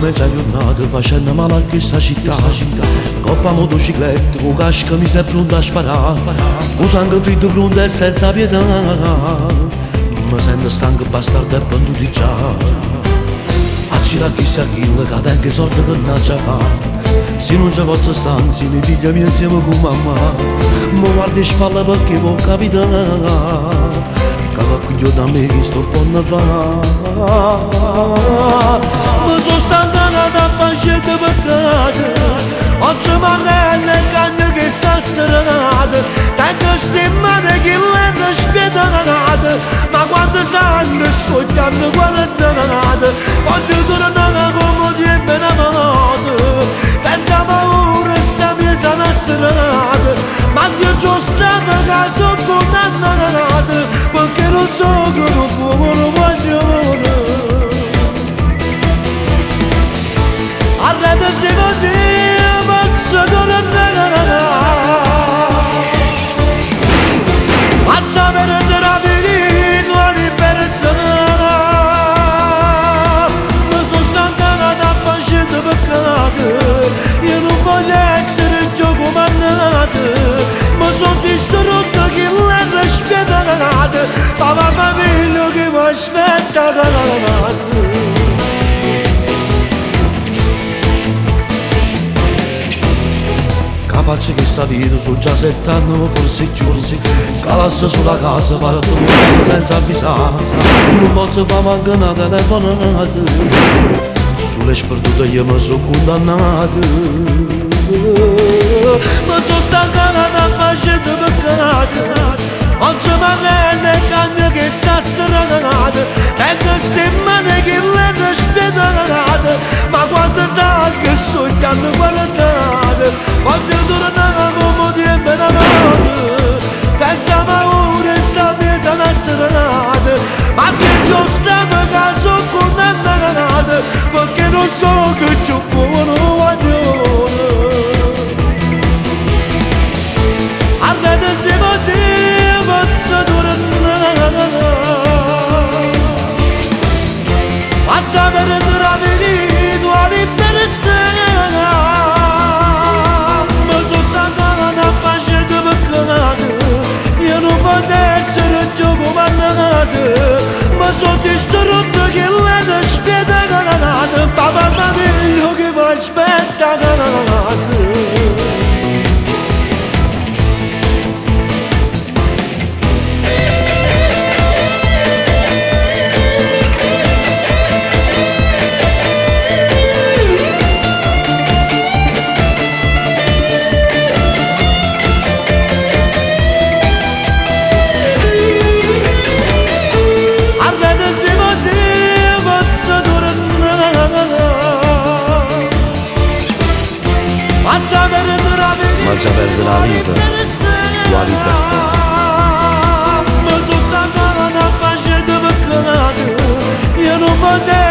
mezza giornata facendo male a questa città. Coppa motocicletta, con casca mi sei pronto a sparare, con sangue fritto pronto e senza pietà. Mi sento stanco bastardo e penduto già. Accida chissà chi che tengo sorte che non c'è fa. Se non ci posso stare insieme, figlia mia insieme con mamma, mi guardi in spalla perché può capitare che qualcuno da me che sto buono fa. Mi sono stancato da fare peccati, oggi mi arrende il cagno che sta strada. Tengo stimare che l'hanno spietato, ma quando sangue sto già guardato. Voglio tornare come ti è innamorato, senza paura sta piazza una strada. Ma io già sapevo che sono condannato, perché non so che non voglio volere. Arrete se non ti posso tornare, faccia perdere la vita libertà. Mi sono stancato da fare peccati, io non voglio essere il gioco mannato. Mi sono distrutto che l'hanno spietato, ma mamma mia che mi aspetta che la casa. Faccio che sta vita su già 7 anni, forse più. Calassa sulla casa, vado a tornare senza avvisare. Non posso fare manca una telefonata, sulle sperdute io mi sono condannato. Ma sono stancato da fare peccati, oggi mi arrende il cagno che sta stradato. Tengo stimane che l'hanno spietato, ma quando sai che sono già guardato. Voglio tornare come ti è innamorato, senza paura sta piazza una strada. Ma che io sapevo che sono condannato, perché non so che c'ho buono guaglione. Arrete se non ti posso tornare, faccia perdere la vita libertà. Io non voglio essere il gioco mannato, ma sono distrutto che l'hanno spietato. Mamma mia che mi aspetta che la casa. Faccia perdere la vita, la libertà. Mi sono stancato da fare peccati, io non voglio